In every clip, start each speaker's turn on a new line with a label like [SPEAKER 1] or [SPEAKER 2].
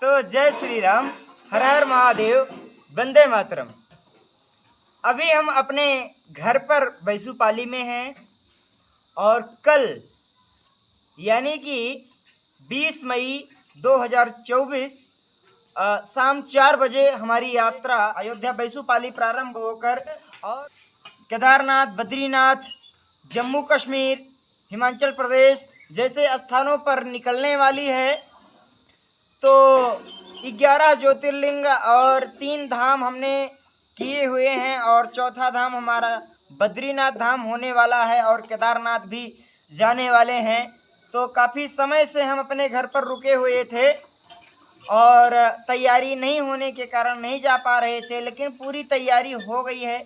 [SPEAKER 1] तो जय श्री राम, हर हर महादेव, वंदे मातरम। अभी हम अपने घर पर बैसूपाली में हैं और कल यानी कि 20 मई 2024 शाम 4 बजे हमारी यात्रा अयोध्या बैसूपाली प्रारंभ होकर और केदारनाथ, बद्रीनाथ, जम्मू कश्मीर, हिमाचल प्रदेश जैसे स्थानों पर निकलने वाली है। तो 11 ज्योतिर्लिंग और 3 धाम हमने किए हुए हैं और चौथा धाम हमारा बद्रीनाथ धाम होने वाला है और केदारनाथ भी जाने वाले हैं। तो काफ़ी समय से हम अपने घर पर रुके हुए थे और तैयारी नहीं होने के कारण नहीं जा पा रहे थे, लेकिन पूरी तैयारी हो गई है।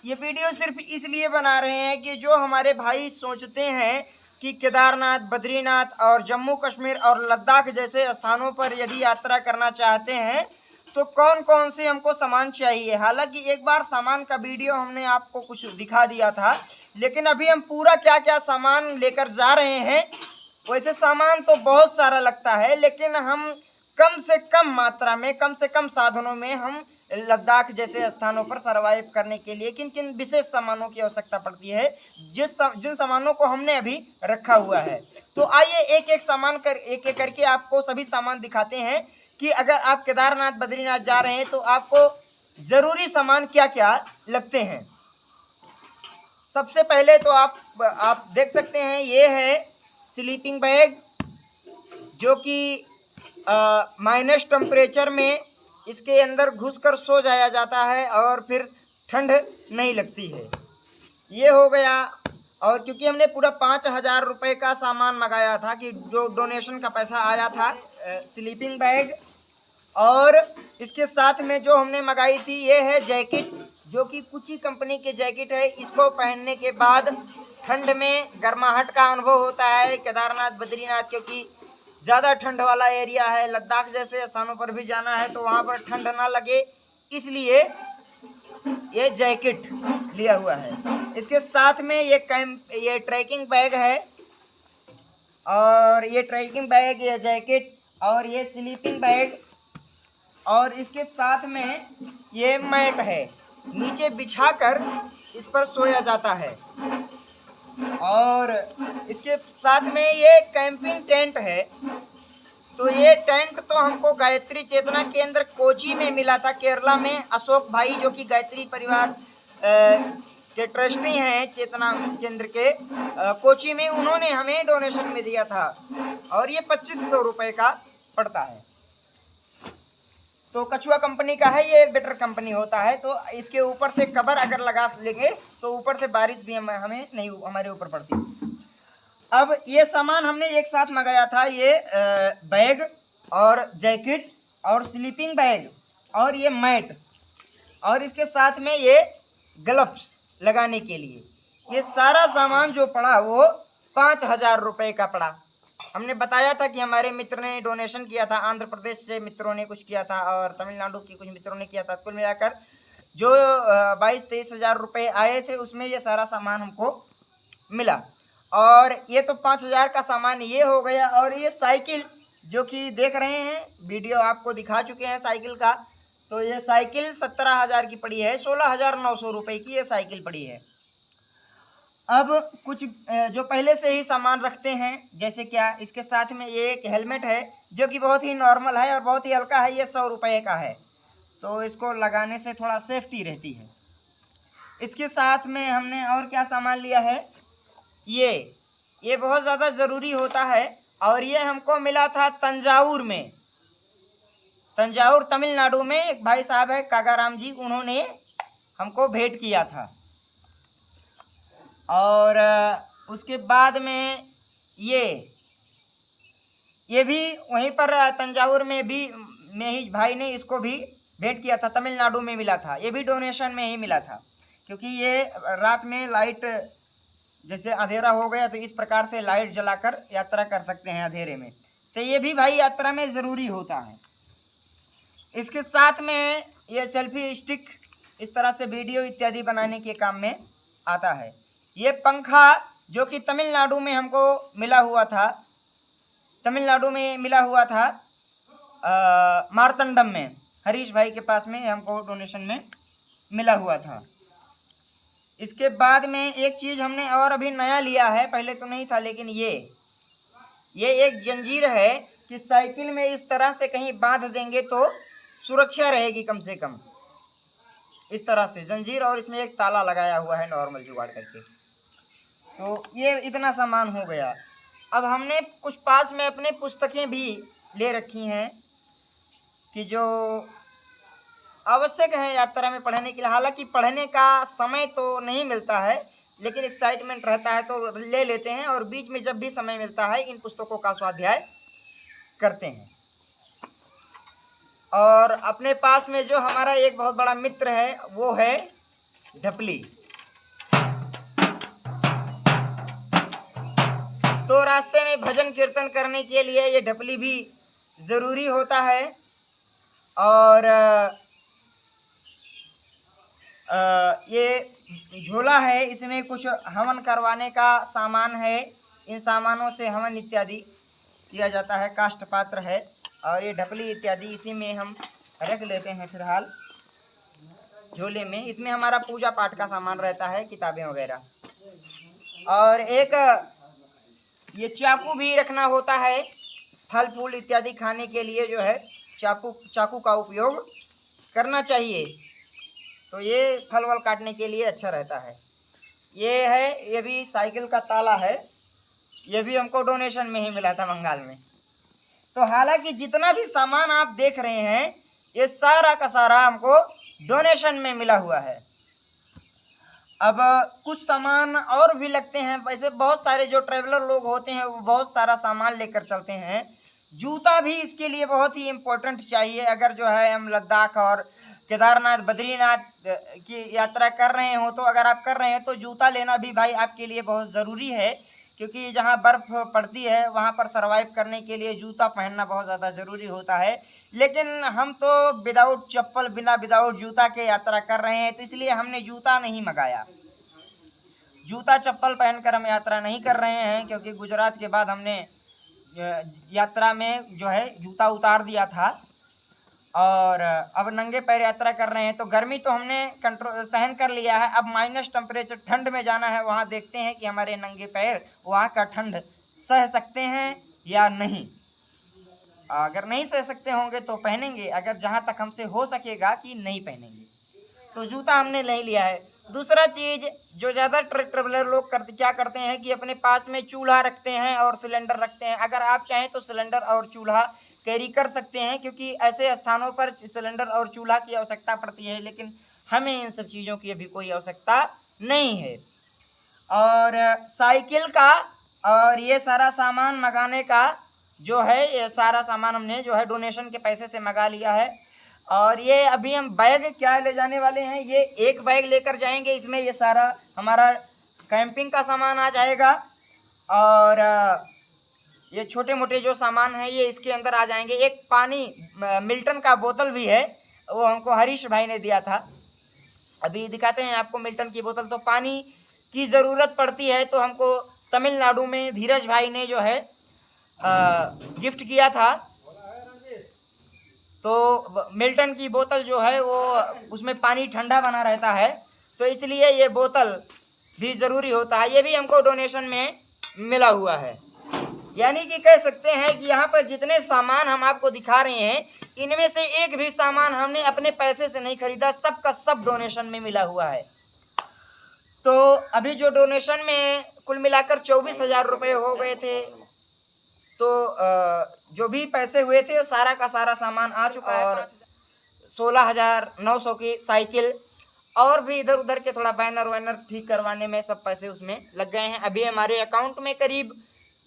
[SPEAKER 1] ये वीडियो सिर्फ इसलिए बना रहे हैं कि जो हमारे भाई सोचते हैं कि केदारनाथ, बद्रीनाथ और जम्मू कश्मीर और लद्दाख जैसे स्थानों पर यदि यात्रा करना चाहते हैं तो कौन कौन से हमको सामान चाहिए। हालांकि एक बार सामान का वीडियो हमने आपको कुछ दिखा दिया था, लेकिन अभी हम पूरा क्या क्या सामान लेकर जा रहे हैं। वैसे सामान तो बहुत सारा लगता है, लेकिन हम कम से कम मात्रा में, कम से कम साधनों में हम लद्दाख जैसे स्थानों पर सर्वाइव करने के लिए किन किन विशेष सामानों की आवश्यकता पड़ती है, जिन सामानों को हमने अभी रखा हुआ है। तो आइए एक एक करके आपको सभी सामान दिखाते हैं कि अगर आप केदारनाथ, बद्रीनाथ जा रहे हैं तो आपको ज़रूरी सामान क्या क्या लगते हैं। सबसे पहले तो आप देख सकते हैं, ये है स्लीपिंग बैग, जो कि माइनस टेम्परेचर में इसके अंदर घुसकर सो जाया जाता है और फिर ठंड नहीं लगती है। ये हो गया। और क्योंकि हमने पूरा 5,000 रुपये का सामान मंगाया था, कि जो डोनेशन का पैसा आया था, स्लीपिंग बैग। और इसके साथ में जो हमने मंगाई थी ये है जैकेट, जो कि कुची कंपनी की जैकेट है। इसको पहनने के बाद ठंड में गर्माहट का अनुभव होता है। केदारनाथ, बद्रीनाथ क्योंकि ज़्यादा ठंड वाला एरिया है, लद्दाख जैसे स्थानों पर भी जाना है तो वहाँ पर ठंड ना लगे, इसलिए ये जैकेट लिया हुआ है। इसके साथ में ये ट्रैकिंग बैग है, और ये ट्रैकिंग बैग, ये जैकेट और ये स्लीपिंग बैग, और इसके साथ में ये मैट है, नीचे बिछाकर इस पर सोया जाता है। और इसके साथ में ये कैंपिंग टेंट है। तो ये टेंट तो हमको गायत्री चेतना केंद्र कोची में मिला था, केरला में। अशोक भाई जो कि गायत्री परिवार के ट्रस्टी हैं चेतना केंद्र के कोची में, उन्होंने हमें डोनेशन में दिया था और ये 2500 रुपये का पड़ता है। तो कछुआ कंपनी का है, ये बेटर कंपनी होता है। तो इसके ऊपर से कवर अगर लगा लेंगे तो ऊपर से बारिश भी हमें नहीं हमारे ऊपर पड़ती। अब ये सामान हमने एक साथ मंगाया था, ये बैग और जैकेट और स्लीपिंग बैग और ये मैट, और इसके साथ में ये ग्लव्स लगाने के लिए। ये सारा सामान जो पड़ा वो 5,000 रुपये का पड़ा। हमने बताया था कि हमारे मित्र ने डोनेशन किया था, आंध्र प्रदेश से मित्रों ने कुछ किया था और तमिलनाडु की कुछ मित्रों ने किया था। कुल मिलाकर जो 22-23 हज़ार रुपये आए थे उसमें ये सारा सामान हमको मिला। और ये तो 5,000 का सामान ये हो गया। और ये साइकिल जो कि देख रहे हैं, वीडियो आपको दिखा चुके हैं साइकिल का। तो ये साइकिल 17,000 की पड़ी है, 16,900 रुपये की ये साइकिल पड़ी है। अब कुछ जो पहले से ही सामान रखते हैं, जैसे क्या, इसके साथ में ये एक हेलमेट है जो कि बहुत ही नॉर्मल है और बहुत ही हल्का है, ये 100 रुपये का है। तो इसको लगाने से थोड़ा सेफ्टी रहती है। इसके साथ में हमने और क्या सामान लिया है, ये बहुत ज़्यादा ज़रूरी होता है और ये हमको मिला था तंजावुर में, तंजावुर तमिलनाडु में। एक भाई साहब है कागाराम जी, उन्होंने हमको भेंट किया था। और उसके बाद में ये भी वहीं पर तंजावुर में ही भाई ने इसको भी भेंट किया था, तमिलनाडु में मिला था। ये भी डोनेशन में ही मिला था, क्योंकि ये रात में लाइट, जैसे अंधेरा हो गया तो इस प्रकार से लाइट जलाकर यात्रा कर सकते हैं अंधेरे में। तो ये भी भाई यात्रा में ज़रूरी होता है। इसके साथ में ये सेल्फी स्टिक, इस तरह से वीडियो इत्यादि बनाने के काम में आता है। ये पंखा जो कि तमिलनाडु में हमको मिला हुआ था, मार्तंडम में हरीश भाई के पास में हमको डोनेशन में मिला हुआ था। इसके बाद में एक चीज़ हमने और अभी नया लिया है, पहले तो नहीं था, लेकिन ये एक जंजीर है कि साइकिल में इस तरह से कहीं बांध देंगे तो सुरक्षा रहेगी कम से कम, इस तरह से जंजीर, और इसमें एक ताला लगाया हुआ है नॉर्मल जुगाड़ करके। तो ये इतना सामान हो गया। अब हमने कुछ पास में अपने पुस्तकें भी ले रखी हैं कि जो आवश्यक है यात्रा में पढ़ने के लिए। हालांकि पढ़ने का समय तो नहीं मिलता है, लेकिन एक्साइटमेंट रहता है तो ले लेते हैं, और बीच में जब भी समय मिलता है इन पुस्तकों का स्वाध्याय करते हैं। और अपने पास में जो हमारा एक बहुत बड़ा मित्र है वो है ढपली। तो रास्ते में भजन कीर्तन करने के लिए ये ढपली भी ज़रूरी होता है। और ये झोला है, इसमें कुछ हवन करवाने का सामान है, इन सामानों से हवन इत्यादि किया जाता है। काष्ठ पात्र है और ये ढपली इत्यादि इसी में हम रख लेते हैं फिलहाल झोले में। इसमें हमारा पूजा पाठ का सामान रहता है, किताबें वगैरह। और एक ये चाकू भी रखना होता है, फल फूल इत्यादि खाने के लिए जो है चाकू का उपयोग करना चाहिए। तो ये फल वल काटने के लिए अच्छा रहता है। ये भी साइकिल का ताला है, ये भी हमको डोनेशन में ही मिला था बंगाल में। तो हालांकि जितना भी सामान आप देख रहे हैं ये सारा का सारा हमको डोनेशन में मिला हुआ है। अब कुछ सामान और भी लगते हैं, वैसे बहुत सारे जो ट्रैवलर लोग होते हैं वो बहुत सारा सामान लेकर चलते हैं। जूता भी इसके लिए बहुत ही इम्पोर्टेंट चाहिए। अगर जो है हम लद्दाख और केदारनाथ बद्रीनाथ की यात्रा कर रहे हो, तो अगर आप कर रहे हैं तो जूता लेना भी भाई आपके लिए बहुत ज़रूरी है, क्योंकि जहाँ बर्फ़ पड़ती है वहाँ पर सर्वाइव करने के लिए जूता पहनना बहुत ज़्यादा ज़रूरी होता है। लेकिन हम तो विदाउट चप्पल विदाउट जूता के यात्रा कर रहे हैं, तो इसलिए हमने जूता नहीं मंगाया। जूता चप्पल पहनकर हम यात्रा नहीं कर रहे हैं, क्योंकि गुजरात के बाद हमने यात्रा में जो है जूता उतार दिया था और अब नंगे पैर यात्रा कर रहे हैं। तो गर्मी तो हमने कंट्रोल सहन कर लिया है। अब माइनस टेम्परेचर ठंड में जाना है, वहाँ देखते हैं कि हमारे नंगे पैर वहाँ का ठंड सह सकते हैं या नहीं। अगर नहीं सह सकते होंगे तो पहनेंगे, अगर जहाँ तक हमसे हो सकेगा कि नहीं पहनेंगे। तो जूता हमने नहीं लिया है। दूसरा चीज़ जो ज़्यादा ट्रैवलर लोग क्या करते हैं कि अपने पास में चूल्हा रखते हैं और सिलेंडर रखते हैं। अगर आप चाहें तो सिलेंडर और चूल्हा कैरी कर सकते हैं, क्योंकि ऐसे स्थानों पर सिलेंडर और चूल्हा की आवश्यकता पड़ती है, लेकिन हमें इन सब चीज़ों की अभी कोई आवश्यकता नहीं है। और साइकिल का और ये सारा सामान मंगाने का जो है, ये सारा सामान हमने जो है डोनेशन के पैसे से मंगा लिया है। और ये अभी हम बैग क्या ले जाने वाले हैं, ये एक बैग लेकर जाएंगे, इसमें ये सारा हमारा कैंपिंग का सामान आ जाएगा और ये छोटे मोटे जो सामान है ये इसके अंदर आ जाएंगे। एक पानी मिल्टन का बोतल भी है, वो हमको हरीश भाई ने दिया था। अभी दिखाते हैं आपको मिल्टन की बोतल। तो पानी की ज़रूरत पड़ती है, तो हमको तमिलनाडु में धीरज भाई ने जो है गिफ्ट किया था। तो मिल्टन की बोतल जो है वो उसमें पानी ठंडा बना रहता है, तो इसलिए ये बोतल भी ज़रूरी होता है। ये भी हमको डोनेशन में मिला हुआ है। यानी कि कह सकते हैं कि यहाँ पर जितने सामान हम आपको दिखा रहे हैं, इनमें से एक भी सामान हमने अपने पैसे से नहीं खरीदा, सब का सब डोनेशन में मिला हुआ है। तो अभी जो डोनेशन में कुल मिलाकर 24,000 रुपये हो गए थे, तो जो भी पैसे हुए थे वो सारा का सारा सामान आ चुका है। और 16,900 की साइकिल और भी इधर उधर के थोड़ा बैनर वैनर ठीक करवाने में सब पैसे उसमें लग गए हैं। अभी हमारे अकाउंट में करीब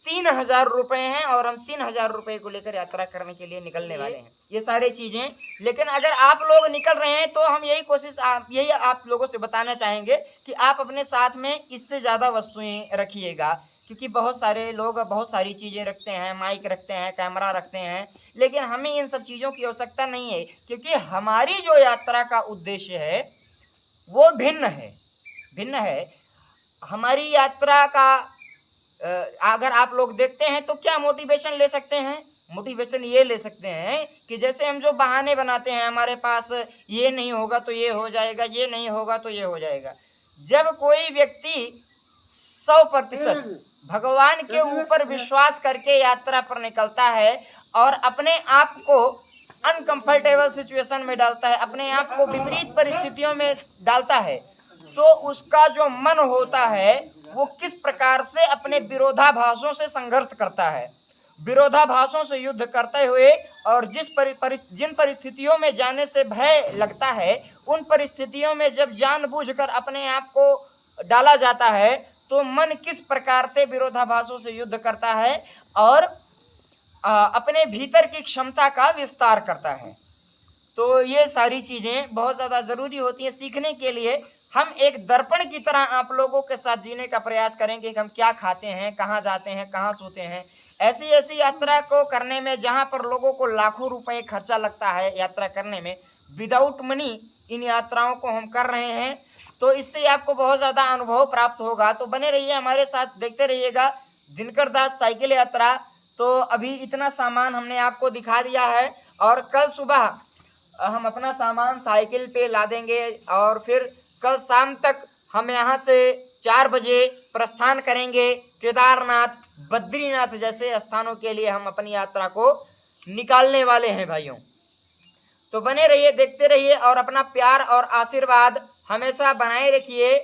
[SPEAKER 1] 3,000 रुपये हैं और हम 3,000 रुपये को लेकर यात्रा करने के लिए निकलने वाले हैं। ये सारी चीज़ें, लेकिन अगर आप लोग निकल रहे हैं तो हम यही आप लोगों से बताना चाहेंगे कि आप अपने साथ में इससे ज़्यादा वस्तुएं रखिएगा, क्योंकि बहुत सारे लोग बहुत सारी चीज़ें रखते हैं, माइक रखते हैं, कैमरा रखते हैं, लेकिन हमें इन सब चीज़ों की आवश्यकता नहीं है, क्योंकि हमारी जो यात्रा का उद्देश्य है वो भिन्न है। हमारी यात्रा का अगर आप लोग देखते हैं तो क्या मोटिवेशन ले सकते हैं मोटिवेशन ये ले सकते हैं कि जैसे हम जो बहाने बनाते हैं, हमारे पास ये नहीं होगा तो ये हो जाएगा, ये नहीं होगा तो ये हो जाएगा। जब कोई व्यक्ति 100% भगवान के ऊपर विश्वास करके यात्रा पर निकलता है और अपने आप को अनकंफर्टेबल सिचुएशन में डालता है, अपने आप को विपरीत परिस्थितियों में डालता है, तो उसका जो मन होता है वो किस प्रकार से अपने विरोधाभासों से संघर्ष करता है, विरोधाभासों से युद्ध करते हुए, और जिन परिस्थितियों में जाने से भय लगता है, उन परिस्थितियों में जब जानबूझकर अपने आप को डाला जाता है तो मन किस प्रकार से विरोधाभासों से युद्ध करता है और अपने भीतर की क्षमता का विस्तार करता है। तो ये सारी चीज़ें बहुत ज़्यादा ज़रूरी होती हैं सीखने के लिए। हम एक दर्पण की तरह आप लोगों के साथ जीने का प्रयास करेंगे कि हम क्या खाते हैं, कहाँ जाते हैं, कहाँ सोते हैं। ऐसी ऐसी यात्रा को करने में जहाँ पर लोगों को लाखों रुपए खर्चा लगता है यात्रा करने में, विदाउट मनी इन यात्राओं को हम कर रहे हैं, तो इससे आपको बहुत ज़्यादा अनुभव प्राप्त होगा। तो बने रहिए हमारे साथ, देखते रहिएगा दिनकर दास साइकिल यात्रा। तो अभी इतना सामान हमने आपको दिखा दिया है और कल सुबह हम अपना सामान साइकिल पे ला देंगे और फिर कल शाम तक हम यहाँ से 4 बजे प्रस्थान करेंगे। केदारनाथ, बद्रीनाथ जैसे स्थानों के लिए हम अपनी यात्रा को निकालने वाले हैं भाइयों। तो बने रहिए, देखते रहिए और अपना प्यार और आशीर्वाद हमेशा बनाए रखिए।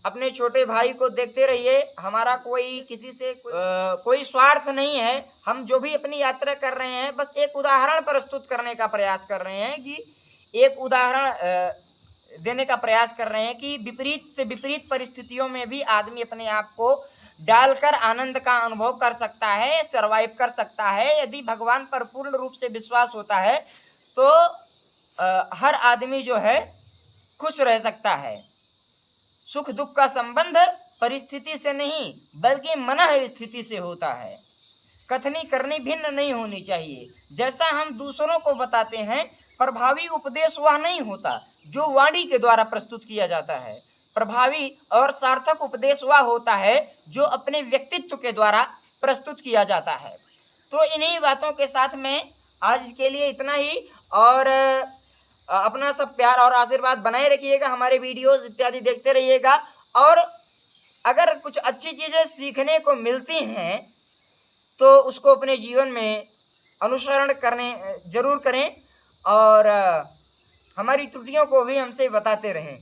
[SPEAKER 1] अपने छोटे भाई को देखते रहिए। हमारा कोई किसी से कोई स्वार्थ नहीं है। हम जो भी अपनी यात्रा कर रहे हैं बस एक उदाहरण प्रस्तुत करने का प्रयास कर रहे हैं, कि एक उदाहरण देने का प्रयास कर रहे हैं कि विपरीत से विपरीत परिस्थितियों में भी आदमी अपने आप को डालकर आनंद का अनुभव कर सकता है, सर्वाइव कर सकता है। यदि भगवान पर पूर्ण रूप से विश्वास होता है तो हर आदमी जो है खुश रह सकता है। सुख दुख का संबंध परिस्थिति से नहीं बल्कि मनः स्थिति से होता है। कथनी करनी भिन्न नहीं होनी चाहिए। जैसा हम दूसरों को बताते हैं, प्रभावी उपदेश वह नहीं होता जो वाणी के द्वारा प्रस्तुत किया जाता है। प्रभावी और सार्थक उपदेश वह होता है जो अपने व्यक्तित्व के द्वारा प्रस्तुत किया जाता है। तो इन्हीं बातों के साथ में आज के लिए इतना ही, और अपना सब प्यार और आशीर्वाद बनाए रखिएगा। हमारे वीडियोस इत्यादि देखते रहिएगा, और अगर कुछ अच्छी चीज़ें सीखने को मिलती हैं तो उसको अपने जीवन में अनुसरण करने जरूर करें, और हमारी त्रुटियों को भी हमसे बताते रहें।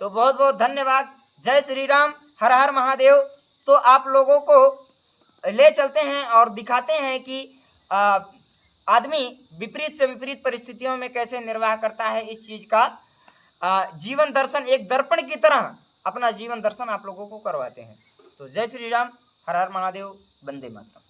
[SPEAKER 1] तो बहुत बहुत धन्यवाद। जय श्री राम, हर हर महादेव। तो आप लोगों को ले चलते हैं और दिखाते हैं कि आदमी विपरीत से विपरीत परिस्थितियों में कैसे निर्वाह करता है। इस चीज़ का जीवन दर्शन एक दर्पण की तरह अपना जीवन दर्शन आप लोगों को करवाते हैं। तो जय श्री राम, हर हर महादेव, वंदे मातरम।